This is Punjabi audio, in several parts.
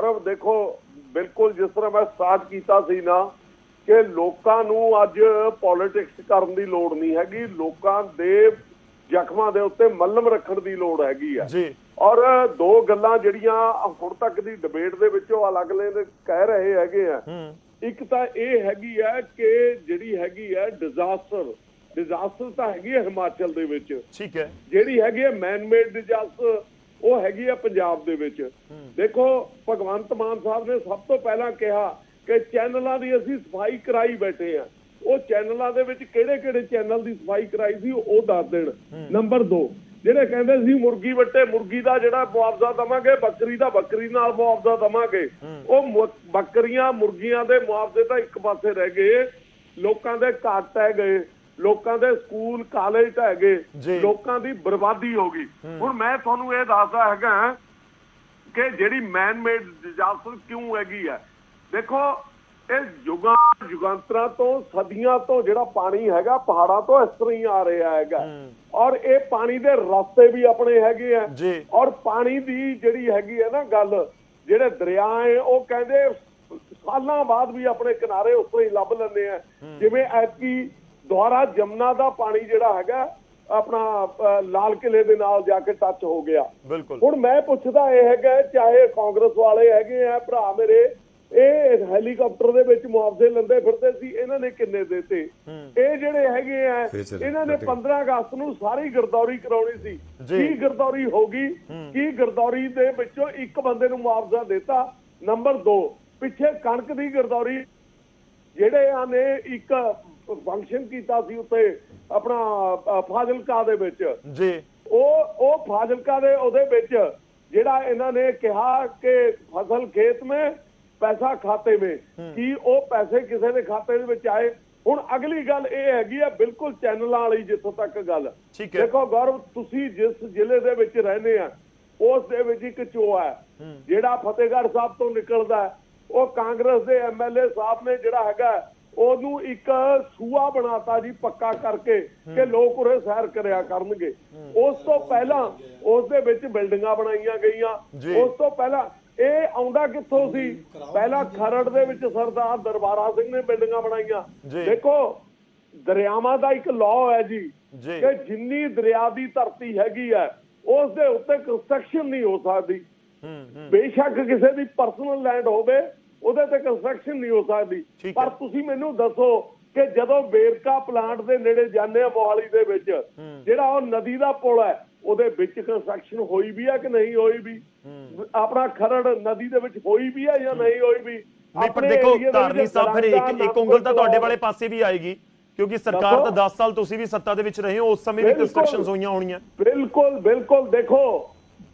पर देखो बिल्कुल जिस तरह मैं स्टार्ट किया सी ना कि लोगों नूं अज पॉलिटिक्स करन दी लोड़ नहीं हैगी, लोगों दे जख्मां दे उत्ते मलम रखण दी लोड़ हैगी आ जी। और दो गल्लां जिहड़ियां हुण तक दी डिबेट दे विचों अलग-अलग कह रहे हैगे आ। एक तां इह हैगी आ कि जिहड़ी हैगी आ डिजास्टर तां हैगी आ हिमाचल दे विच, ठीक है, जिहड़ी हैगी आ मैन मेड डिजास्टर वो हैगी आ पंजाब दे विच। देखो भगवंत मान साहब ने सब तो पहला कहा कि चैनलों की असीं सफाई कराई बैठे हैं, वो चैनलों के विच किहड़े-किहड़े चैनल की सफाई कराई सी वो दस देण। नंबर 2 ਜਿਹੜੇ ਕਹਿੰਦੇ ਸੀ ਮੁਰਗੀ ਵੱਟੇ ਮੁਰਗੀ ਦਾ ਜਿਹੜਾ ਮੁਆਵਜ਼ਾ ਦਵਾਂਗੇ, ਬੱਕਰੀ ਦਾ ਬੱਕਰੀ ਨਾਲ ਮੁਆਵਜ਼ਾ ਦਵਾਂਗੇ, ਉਹ ਬੱਕਰੀਆਂ ਮੁਰਗੀਆਂ ਦੇ ਮੁਆਵਜ਼ੇ ਤਾਂ ਇੱਕ ਪਾਸੇ ਰਹਿ ਗਏ, ਲੋਕਾਂ ਦੇ ਘਰ ਢਹਿ ਗਏ, ਲੋਕਾਂ ਦੇ ਸਕੂਲ ਕਾਲਜ ਢਹਿ ਗਏ, ਲੋਕਾਂ ਦੀ ਬਰਬਾਦੀ ਹੋ ਗਈ। ਹੁਣ ਮੈਂ ਤੁਹਾਨੂੰ ਇਹ ਦੱਸਦਾ ਹੈਗਾ ਕਿ ਜਿਹੜੀ ਮੈਨ ਮੇਡ ਡਿਜ਼ਾਸਟਰ ਕਿਉਂ ਹੈਗੀ ਹੈ। ਦੇਖੋ ਇਹ जुगांतरा तो सदियां तो जिहड़ा पानी हैगा पहाड़ां तो इस तरह ही आ रहा हैगा और ये पानी दे रास्ते भी अपने हैगे है और पानी दी जिहड़ी हैगी है ना गल, जिहड़े दरिया है वो कहंदे सालां बाद भी अपने किनारे उस तरह ही लभ लैंदे हैं, जिवें ऐतकी दुआरा जमुना दा पानी जिहड़ा हैगा अपना लाल किले दे नाल जाके टच हो गया। बिल्कुल हुण मैं पुछदा ये हैगा, चाहे कांग्रेस वाले हैगे आ भरा मेरे, ਇਹ ਹੈਲੀਕਾਪਟਰ ਦੇ ਵਿੱਚ ਮੁਆਵਜ਼ੇ ਲੈਂਦੇ ਫਿਰਦੇ ਸੀ, ਇਹਨਾਂ ਨੇ ਕਿੰਨੇ ਦੇਤੇ? ਇਹ ਜਿਹੜੇ ਹੈਗੇ ਆ ਇਹਨਾਂ ਨੇ 15 ਅਗਸਤ ਨੂੰ ਸਾਰੀ ਗਰਦੌਰੀ ਕਰਾਉਣੀ ਸੀ, ਕੀ ਗਰਦੌਰੀ ਹੋ ਗਈ? ਕੀ ਗਰਦੌਰੀ ਦੇ ਵਿੱਚੋਂ ਇੱਕ ਬੰਦੇ ਨੂੰ ਮੁਆਵਜ਼ਾ ਦਿੱਤਾ? ਨੰਬਰ 2 ਪਿੱਛੇ ਕਣਕ ਦੀ ਗਰਦੌਰੀ ਜਿਹੜੇ ਨੇ ਇੱਕ ਫੰਕਸ਼ਨ ਕੀਤਾ ਸੀ ਉੱਤੇ ਆਪਣਾ ਫਾਜ਼ਿਲਕਾ ਦੇ ਵਿੱਚ ਜੀ, ਉਹ ਫਾਜ਼ਿਲਕਾ ਦੇ ਉਹਦੇ ਵਿੱਚ ਜਿਹੜਾ ਇਹਨਾਂ ਨੇ ਕਿਹਾ ਕਿ ਫਸਲ ਖੇਤ में पैसा खाते में, की वो पैसे किसी के खाते में आए? हुण अगली गल ये हैगी है बिल्कुल चैनलों वाली जिथों तक गल। देखो गौरव, तुसी जिस जिले दे विच रहने आ उस दे विच एक चोआ है जिहड़ा फतेहगढ़ साहब तो निकलदा है, वो कांग्रेस दे MLA साहब ने जिहड़ा हैगा ਉਹਨੂੰ ਇੱਕ ਸੂਆ ਬਣਾਤਾ ਜੀ ਪੱਕਾ ਕਰਕੇ ਕਿ ਲੋਕ ਉਰੇ ਸੈਰ ਕਰਿਆ ਕਰਨਗੇ। ਉਸ ਤੋਂ ਪਹਿਲਾਂ ਉਸ ਦੇ ਵਿੱਚ ਬਿਲਡਿੰਗਾਂ ਬਣਾਈਆਂ ਗਈਆਂ, ਉਸ ਤੋਂ ਪਹਿਲਾਂ ਇਹ ਆਉਂਦਾ ਕਿੱਥੋਂ ਸੀ? ਪਹਿਲਾਂ ਖਰੜ ਦੇ ਵਿੱਚ ਸਰਦਾਰ ਦਰਬਾਰਾ ਸਿੰਘ ਨੇ ਬਿਲਡਿੰਗਾਂ ਬਣਾਈਆਂ। ਦੇਖੋ ਦਰਿਆਵਾਂ ਦਾ ਇੱਕ ਲਾਅ ਹੈ ਜੀ ਕਿ ਜਿੰਨੀ ਦਰਿਆ ਦੀ ਧਰਤੀ ਹੈਗੀ ਹੈ ਉਸ ਦੇ ਉੱਤੇ ਕੰਸਟਰਕਸ਼ਨ ਨਹੀਂ ਹੋ ਸਕਦੀ, ਬੇਸ਼ੱਕ ਕਿਸੇ ਦੀ ਪਰਸਨਲ ਲੈਂਡ ਹੋਵੇ ਉਹਦੇ ਤੇ ਕੰਸਟਰਕਸ਼ਨ ਨਹੀਂ ਹੋ ਸਕਦੀ। ਪਰ ਤੁਸੀਂ ਮੈਨੂੰ ਦੱਸੋ ਕਿ ਜਦੋਂ ਵੇਰਕਾ ਪਲਾਂਟ ਦੇ ਨੇੜੇ ਜਾਂਦੇ ਆ ਮੋਹਾਲੀ ਦੇ ਵਿੱਚ, ਜਿਹੜਾ ਉਹ ਨਦੀ ਦਾ ਪੁਲ ਹੈ ਉਹਦੇ ਵਿੱਚ ਕੰਸਟਰਕਸ਼ਨ ਹੋਈ ਵੀ ਹੈ ਕਿ ਨਹੀਂ ਹੋਈ ਵੀ? ਆਪਣਾ ਖਰੜ ਨਦੀ ਦੇ ਵਿੱਚ ਹੋਈ ਵੀ ਹੈ ਜਾਂ ਨਹੀਂ ਹੋਈ ਵੀ? ਨਹੀਂ ਪਰ ਦੇਖੋ ਧਾਰਨੀ ਸਾਹਿਬ ਫਿਰ ਇੱਕ ਉਂਗਲ ਤਾਂ ਤੁਹਾਡੇ ਵਾਲੇ ਪਾਸੇ ਵੀ ਆਏਗੀ ਕਿਉਂਕਿ ਸਰਕਾਰ ਤਾਂ 10 ਸਾਲ ਤੁਸੀਂ ਵੀ ਸੱਤਾ ਦੇ ਵਿੱਚ ਰਹੇ ਹੋ, ਉਸ ਸਮੇਂ ਵੀ ਕੰਸਟਰਕਸ਼ਨਸ ਹੋਈਆਂ ਹੋਣੀਆਂ। ਬਿਲਕੁਲ ਦੇਖੋ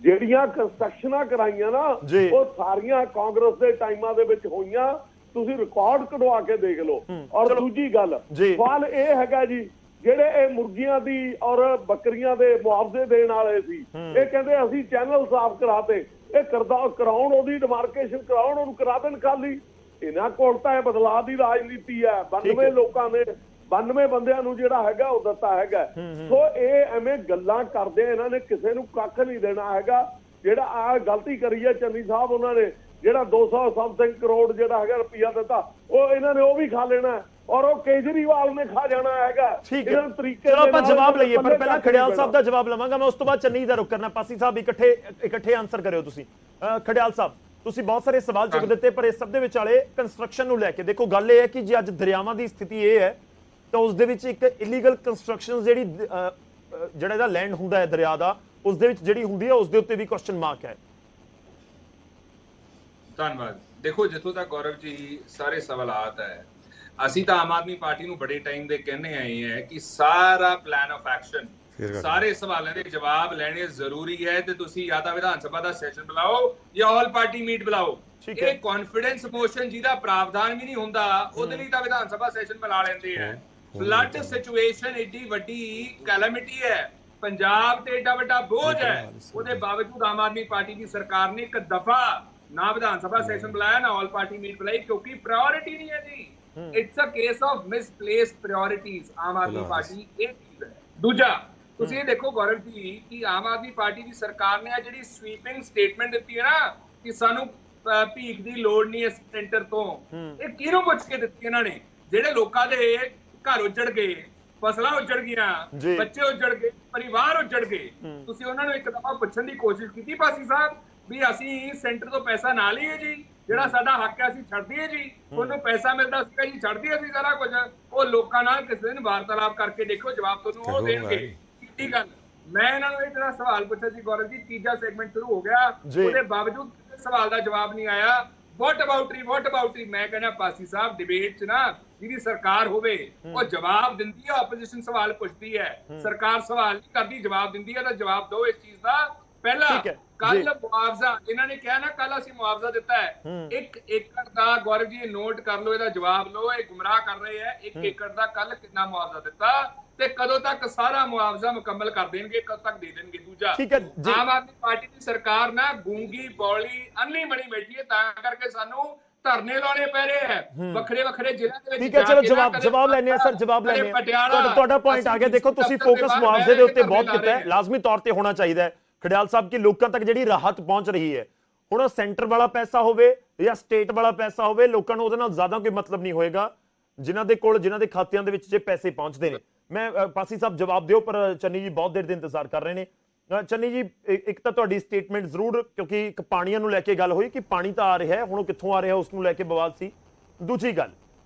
ਜਿਹੜੀਆਂ ਕੰਸਟਰਕਸ਼ਨਾਂ ਕਰਾਈਆਂ ਨਾ ਉਹ ਸਾਰੀਆਂ ਕਾਂਗਰਸ ਦੇ ਟਾਈਮਾਂ ਦੇ ਵਿੱਚ ਹੋਈਆਂ, ਤੁਸੀਂ ਰਿਕਾਰਡ ਕਢਵਾ ਕੇ ਦੇਖ ਲਓ। ਔਰ ਦੂਜੀ ਗੱਲ ਸਵਾਲ ਇਹ ਹੈਗਾ ਜੀ, ਜਿਹੜੇ ਇਹ ਮੁਰਗੀਆਂ ਦੀ ਔਰ ਬੱਕਰੀਆਂ ਦੇ ਮੁਆਵਜ਼ੇ ਦੇਣ ਵਾਲੇ ਸੀ, ਇਹ ਕਹਿੰਦੇ ਅਸੀਂ ਚੈਨਲ ਸਾਫ਼ ਕਰਾਤੇ, ਇਹ ਕਰਾਉਣ ਉਹਦੀ ਡਿਮਾਰਕੇਸ਼ਨ ਕਰਾਉਣ, ਉਹਨੂੰ ਕਰਾ ਦੇਣ ਖਾਲੀ। ਇਹਨਾਂ ਕੋਲ ਤਾਂ ਇਹ ਬਦਲਾਅ ਦੀ ਰਾਜਨੀਤੀ ਹੈ। 92 ਲੋਕਾਂ ਨੇ 92 ਬੰਦਿਆਂ ਨੂੰ ਜਿਹੜਾ ਹੈਗਾ ਉਹ ਦਿੱਤਾ ਹੈਗਾ। ਸੋ ਇਹ ਐਵੇਂ ਗੱਲਾਂ ਕਰਦੇ ਇਹਨਾਂ ਨੇ ਕਿਸੇ ਨੂੰ ਕੱਖ ਨਹੀਂ ਦੇਣਾ ਹੈਗਾ। ਜਿਹੜਾ ਆ ਗਲਤੀ ਕਰੀ ਹੈ ਚੰਨੀ ਸਾਹਿਬ, ਉਹਨਾਂ ਨੇ ਜਿਹੜਾ 200 ਸਮਥਿੰਗ ਕਰੋੜ ਜਿਹੜਾ ਹੈਗਾ ਰੁਪਈਆ ਦਿੱਤਾ, ਉਹ ਇਹਨਾਂ ਨੇ ਉਹ ਵੀ ਖਾ ਲੈਣਾ ਔਰ ਉਹ ਕੇਜਰੀਵਾਲ ਨੇ ਖਾ ਜਾਣਾ ਹੈਗਾ। ਇਹਨਾਂ ਤਰੀਕੇ ਚਲੋ ਆਪਾਂ ਜਵਾਬ ਲਈਏ, ਪਰ ਪਹਿਲਾਂ ਖੜਿਆਲ ਸਾਹਿਬ ਦਾ ਜਵਾਬ ਲਵਾਂਗਾ ਮੈਂ, ਉਸ ਤੋਂ ਬਾਅਦ ਚੰਨੀ ਦਾ ਰੁਕ ਕਰਨਾ। ਪਾਸੀ ਸਾਹਿਬ ਇਕੱਠੇ ਆਨਸਰ ਕਰਿਓ ਤੁਸੀਂ। ਖੜਿਆਲ ਸਾਹਿਬ ਤੁਸੀਂ ਬਹੁਤ ਸਾਰੇ ਸਵਾਲ ਚੁੱਕ ਦਿੱਤੇ, ਪਰ ਇਸ ਸਭ ਦੇ ਵਿਚਾਲੇ ਕੰਸਟਰਕਸ਼ਨ ਨੂੰ ਲੈ ਕੇ ਦੇਖੋ ਗੱਲ ਇਹ ਹੈ ਕਿ ਜੇ ਅੱਜ ਦਰਿਆਵਾਂ ਦੀ ਸਥਿਤੀ ਇਹ ਹੈ ਤਾਂ ਉਸ ਦੇ ਵਿੱਚ ਇੱਕ ਇਲੀਗਲ ਕੰਸਟਰਕਸ਼ਨ ਜਿਹੜੀ ਜਿਹੜਾ ਇਹਦਾ ਲੈਂਡ ਹੁੰਦਾ ਹੈ ਦਰਿਆ ਦਾ, ਉਸ ਦੇ ਵਿੱਚ ਜਿਹੜੀ ਹੁੰਦੀ ਹੈ ਉਸ ਦੇ ਉੱਤੇ ਵੀ ਕੁਐਸਚਨ ਮਾਰਕ ਹੈ। ਧੰਨਵਾਦ। ਦੇਖੋ ਜਿੱਥੋਂ ਤੱਕ ਗੌਰਵ ਜੀ ਸਾਰੇ ਸਵਾਲਾਤ ਹੈ, ਅਸੀਂ ਤਾਂ ਆਮ ਆਦਮੀ ਪਾਰਟੀ ਨੂੰ ਬੜੇ ਟਾਈਮ ਦੇ ਕਹਿੰਦੇ ਆਏ ਹੈ ਕਿ ਸਾਰਾ ਪਲਾਨ ਆਫ ਐਕਸ਼ਨ, ਸਾਰੇ ਸਵਾਲਾਂ ਦੇ ਜਵਾਬ ਲੈਣੇ ਜ਼ਰੂਰੀ ਹੈ ਤੇ ਤੁਸੀਂ ਜਾਂ ਤਾਂ ਵਿਧਾਨ ਸਭਾ ਦਾ ਸੈਸ਼ਨ ਬੁਲਾਓ ਜਾਂ ਆਲ ਪਾਰਟੀ ਮੀਟ ਬੁਲਾਓ। ਇਹ ਕੌਨਫੀਡੈਂਸ ਮੋਸ਼ਨ ਜਿਹਦਾ ਪ੍ਰਾਵਧਾਨ ਵੀ ਨਹੀਂ ਹੁੰਦਾ ਉਹਦੇ ਲਈ ਤਾਂ ਵਿਧਾਨ ਸਭਾ ਸੈਸ਼ਨ ਬੁਲਾ ਲੈਂਦੇ ਹੈ। ਫਲੱਡ ਸਿਚੁਏਸ਼ਨ ਏਡੀ ਵੱਡੀ ਕੈਲੈਮਿਟੀ ਹੈ, ਪੰਜਾਬ ਤੇ ਏਡਾ ਵੱਡਾ ਬੋਝ ਹੈ, ਉਹਦੇ ਬਾਵਜੂਦ ਆਮ ਆਦਮੀ ਪਾਰਟੀ ਦੀ ਸਰਕਾਰ ਨੇ ਇੱਕ ਦਫਾ ਨਾ ਵਿਧਾਨ ਸਭਾ ਸੈਸ਼ਨ ਬੁਲਾਇਆ ਨਾ ਆਲ ਪਾਰਟੀ ਮੀਟ ਬੁਲਾਈ, ਕਿਉਂਕਿ ਪ੍ਰਾਇੋਰਿਟੀ ਨਹੀਂ ਹੈ ਜੀ। It's a case of misplaced priorities. Aam Aadmi Party ਇਹ ਚੀਜ਼ ਹੈ। ਦੂਜਾ ਤੁਸੀਂ ਇਹ ਦੇਖੋ ਗੌਰਵ ਜੀ ਕਿ ਆਮ ਆਦਮੀ ਪਾਰਟੀ ਦੀ ਸਰਕਾਰ ਨੇ ਆ ਜਿਹੜੀ ਸਵੀਪਿੰਗ ਸਟੇਟਮੈਂਟ ਦਿੱਤੀ ਹੈ ਨਾ ਕਿ ਸਾਨੂੰ ਭੀਖ ਦੀ ਲੋੜ ਨਹੀਂ ਇਸ ਸੈਂਟਰ ਤੋਂ। ਇਹ ਕਿਹਨੂੰ ਪੁੱਛ ਕੇ ਦਿੱਤੀ ਇਹਨਾਂ ਨੇ? ਜਿਹੜੇ ਲੋਕਾਂ ਦੇ ਘਰ ਉੱਜੜ ਗਏ, ਫਸਲਾਂ ਉੱਜੜ ਗਈਆਂ, ਬੱਚੇ ਉੱਜੜ ਗਏ, ਪਰਿਵਾਰ ਉੱਜੜ ਗਏ, ਤੁਸੀਂ ਉਹਨਾਂ ਨੂੰ ਇੱਕ ਦਫਾ ਪੁੱਛਣ ਦੀ ਕੋਸ਼ਿਸ਼ ਕੀਤੀ ਪਾਸੀ ਸਾਹਿਬ ਵੀ ਅਸੀਂ ਸੈਂਟਰ ਤੋਂ ਪੈਸਾ ਨਾ ਲਈਏ ਜੀ, ਜਿਹੜਾ ਸਾਡਾ ਹੱਕ ਹੈ ਅਸੀਂ ਛੱਡ ਦਈਏ ਜੀ, ਉਹਨੂੰ ਪੈਸਾ ਮਿਲਦਾ ਸੀਗਾ ਜੀ ਛੱਡ ਦਈਏ ਅਸੀਂ ਸਾਰਾ ਕੁਝ? ਉਹ ਲੋਕਾਂ ਨਾਲ ਕਿਸੇ ਦਿਨ ਵਾਰਤਾਲਾਪ ਕਰਕੇ ਦੇਖੋ, ਜਵਾਬ ਤੁਹਾਨੂੰ ਉਹ ਦੇਣਗੇ। ਕੀ ਗੱਲ, ਮੈਂ ਇਹਨਾਂ ਨੂੰ ਇਹ ਜਿਹੜਾ ਸਵਾਲ ਪੁੱਛਿਆ ਸੀ ਗੌਰਵ ਜੀ, ਤੀਜਾ ਸੈਗਮੈਂਟ ਸ਼ੁਰੂ ਹੋ ਗਿਆ, ਉਹਦੇ ਬਾਵਜੂਦ ਸਵਾਲ ਦਾ ਜਵਾਬ ਨਹੀਂ ਆਇਆ। ਵਾਟ ਅਬਾਊਟ ਰੀ? ਮੈਂ ਕਹਿੰਦਾ ਪਾਸੀ ਸਾਹਿਬ, ਡਿਬੇਟ 'ਚ ਨਾ ਜਿਹਦੀ ਸਰਕਾਰ ਹੋਵੇ ਉਹ ਜਵਾਬ ਦਿੰਦੀ ਹੈ, ਆਪੋਜੀਸ਼ਨ ਸਵਾਲ ਪੁੱਛਦੀ ਹੈ, ਸਰਕਾਰ ਸਵਾਲ ਨਹੀਂ ਕਰਦੀ, ਜਵਾਬ ਦਿੰਦੀ ਹੈ। ਤਾਂ ਜਵਾਬ ਦਿਓ ਇਸ ਚੀਜ਼ ਦਾ। ਪਹਿਲਾ, ਕੱਲ ਮੁਆਵਜ਼ਾ ਇਹਨਾਂ ਨੇ ਕਿਹਾ ਨਾ, ਕੱਲ ਅਸੀਂ ਮੁਆਵਜ਼ਾ ਦਿੱਤਾ ਹੈ 1 ਏਕੜ ਦਾ। ਗੌਰਵ ਜੀ ਨੋਟ ਕਰ ਲਓ, ਇਹਦਾ ਜਵਾਬ ਲਓ, ਇਹ ਗੁੰਮਰਾਹ ਕਰ ਰਹੇ ਹੈ। 1 ਏਕੜ ਦਾ ਕੱਲ ਕਿੰਨਾ ਮੁਆਵਜ਼ਾ ਦਿੱਤਾ ਤੇ ਕਦੋਂ ਤੱਕ ਸਾਰਾ ਮੁਆਵਜ਼ਾ ਮੁਕੰਮਲ ਕਰ ਦੇਣਗੇ, ਕਦੋਂ ਤੱਕ ਦੇ ਦੇਣਗੇ? ਦੂਜਾ, ਆਮ ਆਦਮੀ ਪਾਰਟੀ ਦੀ ਸਰਕਾਰ ਨਾ ਗੂੰਗੀ ਬੌਲੀ ਅੰਨੀ ਬਣੀ ਬੈਠੀ ਹੈ, ਤਾਂ ਕਰਕੇ ਸਾਨੂੰ ਧਰਨੇ ਲਾਉਣੇ ਪੈ ਰਹੇ ਹੈ ਵੱਖਰੇ ਵੱਖਰੇ ਜ਼ਿਲ੍ਹਿਆਂ ਦੇ ਵਿੱਚ। ਠੀਕ ਹੈ, ਚਲੋ ਜਵਾਬ ਲੈਣੇ ਆ ਸਰ, ਜਵਾਬ ਲੈਣੇ ਆ। ਤੁਹਾਡਾ ਪੁਆਇੰਟ ਆ ਗਿਆ। ਦੇਖੋ, ਤੁਸੀਂ ਫੋਕਸ ਮੁਆਵਜ਼ੇ ਦੇ ਉੱਤੇ ਬਹੁਤ ਕੀਤਾ ਹੈ, ਲਾਜ਼ਮੀ ਤੌਰ ਤੇ ਹੋਣਾ ਚਾਹੀਦਾ ਹੈ ਖੜਿਆਲ ਸਾਹਿਬ ਕਿ ਲੋਕਾਂ ਤੱਕ ਜਿਹੜੀ ਰਾਹਤ ਪਹੁੰਚ ਰਹੀ ਹੈ। ਹੁਣ ਸੈਂਟਰ ਵਾਲਾ ਪੈਸਾ ਹੋਵੇ ਜਾਂ ਸਟੇਟ ਵਾਲਾ ਪੈਸਾ ਹੋਵੇ, ਲੋਕਾਂ ਨੂੰ ਉਹਦੇ ਨਾਲ ਜ਼ਿਆਦਾ ਕੋਈ ਮਤਲਬ ਨਹੀਂ ਹੋਏਗਾ। ਜਿਨ੍ਹਾਂ ਦੇ ਕੋਲ, ਜਿਨ੍ਹਾਂ ਦੇ ਖਾਤਿਆਂ ਦੇ ਵਿੱਚ ਜੇ ਪੈਸੇ ਪਹੁੰਚਦੇ ਨੇ, ਮੈਂ ਪਾਸੀ ਸਾਹਿਬ ਜਵਾਬ ਦਿਓ, ਪਰ ਚੰਨੀ ਜੀ ਬਹੁਤ ਦੇਰ ਦੇ ਇੰਤਜ਼ਾਰ ਕਰ ਰਹੇ ਨੇ। ਚੰਨੀ ਜੀ, ਇੱਕ ਤਾਂ ਤੁਹਾਡੀ ਸਟੇਟਮੈਂਟ ਜ਼ਰੂਰ, ਕਿਉਂਕਿ ਇੱਕ ਪਾਣੀਆਂ ਨੂੰ ਲੈ ਕੇ ਗੱਲ ਹੋਈ ਕਿ ਪਾਣੀ ਤਾਂ ਆ ਰਿਹਾ ਹੈ, ਹੁਣ ਉਹ ਕਿੱਥੋਂ ਆ ਰਿਹਾ ਉਸ ਨੂੰ ਲੈ ਕੇ ਬਵਾਲ ਸੀ। ਦੂਜੀ ਗੱਲ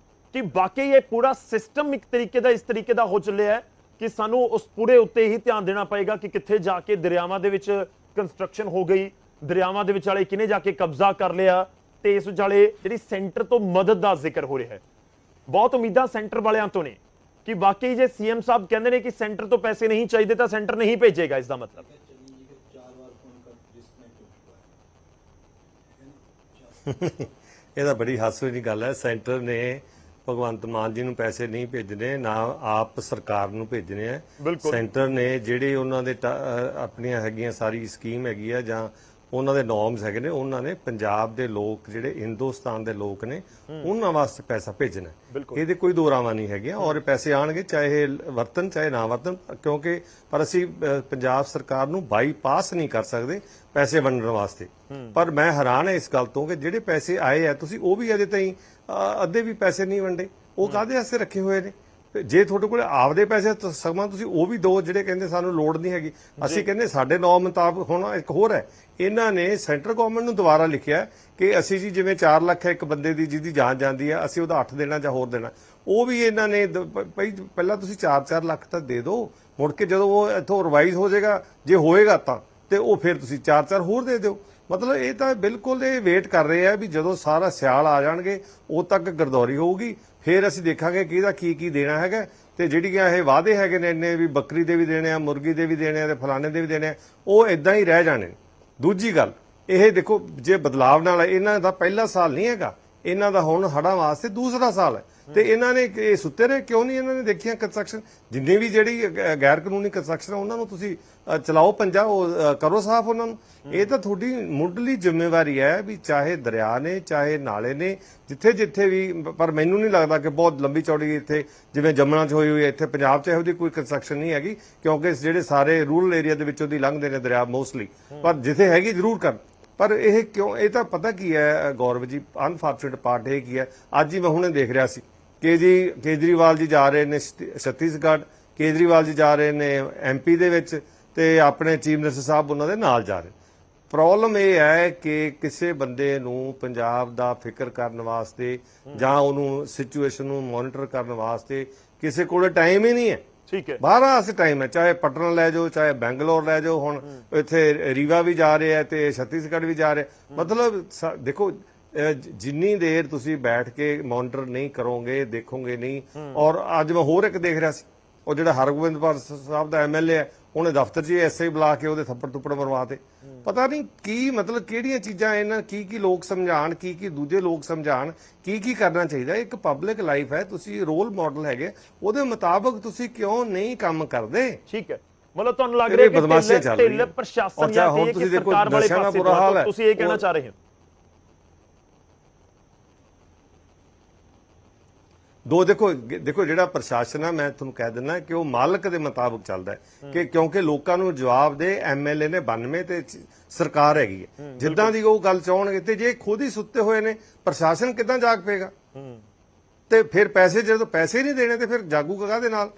ਕਿ ਵਾਕਈ ਇਹ ਪੂਰਾ ਸਿਸਟਮ ਇੱਕ ਤਰੀਕੇ ਦਾ ਇਸ ਤਰੀਕੇ ਦਾ ਹੋ ਚੱਲਿਆ ਹੈ ਕਿ ਸਾਨੂੰ ਉਸ ਪੂਰੇ ਉੱਤੇ ਹੀ ਧਿਆਨ ਦੇਣਾ ਪਏਗਾ ਕਿ ਕਿੱਥੇ ਜਾ ਕੇ ਦਰਿਆਵਾਂ ਦੇ ਵਿੱਚ ਕੰਸਟਰਕਸ਼ਨ ਹੋ ਗਈ, ਦਰਿਆਵਾਂ ਦੇ ਵਿਚਾਲੇ ਕਿਹਨੇ ਜਾ ਕੇ ਕਬਜ਼ਾ ਕਰ ਲਿਆ, ਤੇ ਇਸ ਵਿਚਾਲੇ ਜਿਹੜੀ ਸੈਂਟਰ ਤੋਂ ਮਦਦ ਦਾ ਜ਼ਿਕਰ ਹੋ ਰਿਹਾ ਹੈ। ਬਹੁਤ ਉਮੀਦਾਂ ਸੈਂਟਰ ਵਾਲਿਆਂ ਤੋਂ ਨੇ ਕਿ ਵਾਕਈ ਜੇ ਸੀਐਮ ਸਾਹਿਬ ਕਹਿੰਦੇ ਨੇ ਕਿ ਸੈਂਟਰ ਤੋਂ ਪੈਸੇ ਨਹੀਂ ਚਾਹੀਦੇ ਤਾਂ ਸੈਂਟਰ ਨਹੀਂ ਭੇਜੇਗਾ। ਇਸ ਦਾ ਮਤਲਬ ਇਹ ਤਾਂ ਬੜੀ ਹਾਸੇ ਦੀ ਗੱਲ ਹੈ। ਸੈਂਟਰ ਨੇ ਭਗਵੰਤ ਮਾਨ ਜੀ ਨੂੰ ਪੈਸੇ ਨਹੀਂ ਭੇਜਣੇ, ਨਾ ਆਪ ਸਰਕਾਰ ਨੂੰ ਭੇਜਣੇ ਆ। ਸੈਂਟਰ ਨੇ ਜਿਹੜੇ ਉਹਨਾਂ ਦੇ ਆਪਣੀਆਂ ਹੈਗੀਆਂ ਸਾਰੀ ਸਕੀਮ ਹੈਗੀ ਆ ਜਾਂ ਉਹਨਾਂ ਦੇ ਨੋਰਮਸ ਹੈਗੇ ਨੇ, ਉਹਨਾਂ ਨੇ ਪੰਜਾਬ ਦੇ ਲੋਕ ਜਿਹੜੇ ਹਿੰਦੁਸਤਾਨ ਦੇ ਲੋਕ ਨੇ ਉਹਨਾਂ ਵਾਸਤੇ ਪੈਸਾ ਭੇਜਣਾ। ਇਹਦੇ ਕੋਈ ਦੋ ਰਾਵਾਂ ਨਹੀਂ ਹੈਗੀਆਂ, ਔਰ ਪੈਸੇ ਆਣਗੇ ਚਾਹੇ ਵਰਤਨ ਚਾਹੇ ਨਾ ਵਰਤਨ, ਕਿਉਂਕਿ ਪਰ ਅਸੀਂ ਪੰਜਾਬ ਸਰਕਾਰ ਨੂੰ ਬਾਈਪਾਸ ਨਹੀਂ ਕਰ ਸਕਦੇ ਪੈਸੇ ਵੰਡਣ ਵਾਸਤੇ। ਪਰ ਮੈਂ ਹੈਰਾਨ ਹੈ ਇਸ ਗੱਲ ਤੋਂ ਕਿ ਜਿਹੜੇ ਪੈਸੇ ਆਏ ਆ, ਤੁਸੀਂ ਉਹ ਵੀ ਅਜੇ ਤਾਈਂ ਅੱਧੇ ਵੀ ਪੈਸੇ ਨਹੀਂ ਵੰਡੇ। ਉਹ ਕਾਹਦੇ ਵਾਸਤੇ ਰੱਖੇ ਹੋਏ ਨੇ? ਜੇ ਤੁਹਾਡੇ ਕੋਲ ਆਪਦੇ ਪੈਸੇ ਸਗੋਂ ਤੁਸੀਂ ਉਹ ਵੀ ਦੋ, ਜਿਹੜੇ ਕਹਿੰਦੇ ਸਾਨੂੰ ਲੋੜ ਨਹੀਂ ਹੈਗੀ। ਅਸੀਂ ਕਹਿੰਦੇ ਸਾਡੇ ਨੌ ਮੁਤਾਬਕ। ਹੁਣ ਇੱਕ ਹੋਰ ਹੈ, ਇਹਨਾਂ ਨੇ ਸੈਂਟਰ ਗਵਰਨਮੈਂਟ ਨੂੰ ਦੁਬਾਰਾ ਲਿਖਿਆ ਕਿ ਅਸੀਂ ਜੀ ਜਿਵੇਂ 4 ਲੱਖ ਹੈ ਇੱਕ ਬੰਦੇ ਦੀ ਜਿਹਦੀ ਜਾਨ ਜਾਂਦੀ ਹੈ, ਅਸੀਂ ਉਹਦਾ 8 ਦੇਣਾ ਜਾਂ ਹੋਰ ਦੇਣਾ। ਉਹ ਵੀ ਇਹਨਾਂ ਨੇ ਪਹਿਲਾਂ ਤੁਸੀਂ 4-4 ਲੱਖ ਤਾਂ ਦੇ ਦਿਓ, ਮੁੜ ਕੇ ਜਦੋਂ ਉਹ ਇੱਥੋਂ ਰਿਵਾਈਜ਼ ਹੋ ਜਾਏਗਾ, ਜੇ ਹੋਏਗਾ ਤਾਂ, ਤੇ ਉਹ ਫਿਰ ਤੁਸੀਂ 4-4 ਹੋਰ ਦੇ ਦਿਓ। ਮਤਲਬ ਇਹ ਤਾਂ ਬਿਲਕੁਲ ਇਹ ਵੇਟ ਕਰ ਰਹੇ ਆ ਵੀ ਜਦੋਂ ਸਾਰਾ ਸਿਆਲ ਆ ਜਾਣਗੇ ਉਦੋਂ ਤੱਕ ਗਰਦੌਰੀ ਹੋਊਗੀ, ਫਿਰ ਅਸੀਂ ਦੇਖਾਂਗੇ ਕਿ ਇਹਦਾ ਕੀ ਦੇਣਾ ਹੈਗਾ। ਤੇ ਜਿਹੜੀਆਂ ਇਹ ਵਾਅਦੇ ਹੈਗੇ ਨੇ ਇੰਨੇ ਵੀ ਬੱਕਰੀ ਦੇ ਵੀ ਦੇਣੇ ਆ, ਮੁਰਗੀ ਦੇ ਵੀ ਦੇਣੇ ਆ ਤੇ ਫਲਾਣੇ ਦੇ ਵੀ ਦੇਣੇ ਆ, ਉਹ ਇਦਾਂ ਹੀ ਰਹਿ ਜਾਣੇ। ਦੂਜੀ ਗੱਲ ਇਹ ਦੇਖੋ, ਜੇ ਬਦਲਾਵ ਨਾਲ ਇਹਨਾਂ ਦਾ ਪਹਿਲਾ ਸਾਲ ਨਹੀਂ ਹੈਗਾ, ਇਹਨਾਂ ਦਾ ਹੁਣ ਹੜ੍ਹਾਂ ਵਾਸਤੇ ਦੂਸਰਾ ਸਾਲ ਹੈ। ਤੇ ਇਹਨਾਂ ਨੇ ਇਹ ਸੁੱਤੇ ਰਹੇ ਕਿਉਂ ਨਹੀਂ? ਇਹਨਾਂ ਨੇ ਦੇਖਿਆ ਕੰਸਟਰਕਸ਼ਨ, ਜਿੰਨੇ ਵੀ ਜਿਹੜੀ ਗੈਰ ਕਾਨੂੰਨੀ ਕੰਸਟਰਕਸ਼ਨ ਉਹਨਾਂ ਨੂੰ ਤੁਸੀਂ ਚਲਾਓ ਪੰਜਾ, ਉਹ ਕਰੋ ਸਾਫ਼ ਉਹਨਾਂ ਨੂੰ। ਇਹ ਤਾਂ ਤੁਹਾਡੀ ਮੁੱਢਲੀ ਜ਼ਿੰਮੇਵਾਰੀ ਹੈ ਵੀ ਚਾਹੇ ਦਰਿਆ ਨੇ ਚਾਹੇ ਨਾਲੇ ਨੇ, ਜਿੱਥੇ ਜਿੱਥੇ ਵੀ। ਪਰ ਮੈਨੂੰ ਨਹੀਂ ਲੱਗਦਾ ਕਿ ਬਹੁਤ ਲੰਬੀ ਚੌੜੀ ਇੱਥੇ ਜਿਵੇਂ ਜਮਨਾ 'ਚ ਹੋਈ ਹੋਈ ਹੈ, ਇੱਥੇ ਪੰਜਾਬ 'ਚ ਇਹੋ ਜਿਹੀ ਕੋਈ ਕੰਸਟਰਕਸ਼ਨ ਨਹੀਂ ਹੈਗੀ, ਕਿਉਂਕਿ ਜਿਹੜੇ ਸਾਰੇ ਰੂਰਲ ਏਰੀਆ ਦੇ ਵਿੱਚੋਂ ਦੀ ਲੰਘਦੇ ਨੇ ਦਰਿਆ ਮੋਸਟਲੀ। ਪਰ ਜਿੱਥੇ ਹੈਗੀ ਜ਼ਰੂਰ ਕਰਨ। ਪਰ ਇਹ ਕਿਉਂ? ਇਹ ਤਾਂ ਪਤਾ ਕੀ ਹੈ ਗੌਰਵ ਜੀ, ਅਨਫੋਰਚੂਨੇਟ ਪਾਰਟ ਇਹ ਕੀ ਹੈ, ਅੱਜ ਹੀ ਮੈਂ ਹੁਣੇ ਦੇਖ ਰਿਹਾ ਸੀ ਕਿ ਜੀ ਕੇਜਰੀਵਾਲ ਜੀ ਜਾ ਰਹੇ ਨੇ ਛੱਤੀਸਗੜ੍ਹ, ਕੇਜਰੀਵਾਲ ਜੀ ਜਾ ਰਹੇ ਨੇ MP ਦੇ ਵਿੱਚ, ਤੇ ਆਪਣੇ ਚੀਫ ਮਿਨਿਸਟਰ ਸਾਹਿਬ ਉਹਨਾਂ ਦੇ ਨਾਲ ਜਾ ਰਹੇ। ਪ੍ਰੋਬਲਮ ਇਹ ਹੈ ਕਿ ਕਿਸੇ ਬੰਦੇ ਨੂੰ ਪੰਜਾਬ ਦਾ ਫਿਕਰ ਕਰਨ ਵਾਸਤੇ ਜਾਂ ਉਹਨੂੰ ਸਿਚੁਏਸ਼ਨ ਨੂੰ ਮੋਨੀਟਰ ਕਰਨ ਵਾਸਤੇ ਕਿਸੇ ਕੋਲ ਟਾਈਮ ਹੀ ਨਹੀਂ ਹੈ। ਠੀਕ ਹੈ, 12 ਵਾਸਤੇ ਟਾਈਮ ਹੈ, ਚਾਹੇ ਪਟਨਾ ਲੈ ਜਾਓ ਚਾਹੇ ਬੈਂਗਲੌਰ ਲੈ ਜਾਓ। ਹੁਣ ਇੱਥੇ ਰੀਵਾ ਵੀ ਜਾ ਰਹੇ ਹੈ ਤੇ ਛੱਤੀਸਗੜ੍ਹ ਵੀ ਜਾ ਰਹੇ। ਮਤਲਬ ਦੇਖੋ, ਜਿੰਨੀ ਦੇਰ ਤੁਸੀਂ ਬੈਠ ਕੇ ਮੋਨੀਟਰ ਨਹੀਂ ਕਰੋਗੇ, ਦੇਖੋਗੇ ਨਹੀਂ। ਔਰ ਅੱਜ ਮੈਂ ਹੋਰ ਇੱਕ ਦੇਖ ਰਿਹਾ ਸੀ, ਉਹ ਜਿਹੜਾ ਹਰਗੋਬਿੰਦ ਸਾਹਿਬ ਦਾ MLA ਹੈ, ਉਹਨੇ ਦਫ਼ਤਰ 'ਚ ਐਸਆਈ ਬੁਲਾ ਕੇ ਉਹਦੇ ਥੱਪੜ ਮਰਵਾਤੇ। ਪਤਾ ਨਹੀਂ ਕੀ ਮਤਲਬ, ਕਿਹੜੀਆਂ ਚੀਜ਼ਾਂ ਇਹਨਾਂ ਕੀ ਲੋਕ ਸਮਝਾਣ, ਕੀ ਦੂਜੇ ਲੋਕ ਸਮਝਾਣ, ਕੀ ਕਰਨਾ ਚਾਹੀਦਾ। ਇੱਕ ਪਬਲਿਕ ਲਾਈਫ ਹੈ, ਤੁਸੀਂ ਰੋਲ ਮਾਡਲ ਹੈਗੇ, ਉਹਦੇ ਮੁਤਾਬਕ ਤੁਸੀਂ ਕਿਉਂ ਨਹੀਂ ਕੰਮ ਕਰਦੇ? ਠੀਕ ਹੈ, ਮਤਲਬ ਤੁਹਾਨੂੰ ਲੱਗ ਰਿਹਾ ਕਿ ਢਿੱਲ ਪ੍ਰਸ਼ਾਸਨ ਜਾਂ ਸਰਕਾਰ ਵਾਲੇ ਪਾਸੇ ਤੁਸੀਂ ਇਹ ਕਹਿਣਾ ਚਾਹ ਰਹੇ ਹੋ? ਦੋ ਦੇਖੋ ਜਿਹੜਾ ਪ੍ਰਸ਼ਾਸਨ ਆ, ਮੈਂ ਤੁਹਾਨੂੰ ਕਹਿ ਦਿੰਦਾ ਕਿ ਉਹ ਮਾਲਕ ਦੇ ਮੁਤਾਬਕ ਚੱਲਦਾ ਹੈ ਕਿ ਕਿਉਂਕਿ ਲੋਕਾਂ ਨੂੰ ਜਵਾਬ ਦੇ ਐਮਐਲਏ ਨੇ 92 ਤੇ ਸਰਕਾਰ ਹੈਗੀ ਹੈ, ਜਿੱਦਾਂ ਦੀ ਉਹ ਗੱਲ ਚਾਹਣਗੇ। ਤੇ ਜੇ ਖੁਦ ਹੀ ਸੁੱਤੇ ਹੋਏ ਨੇ, ਪ੍ਰਸ਼ਾਸਨ ਕਿੱਦਾਂ ਜਾਗ ਪਏਗਾ? ਤੇ ਫਿਰ ਪੈਸੇ ਜਦੋਂ ਪੈਸੇ ਨਹੀਂ ਦੇਣੇ ਤੇ ਫਿਰ ਜਾਗੂਗਾ ਕਾਹਦੇ ਨਾਲ?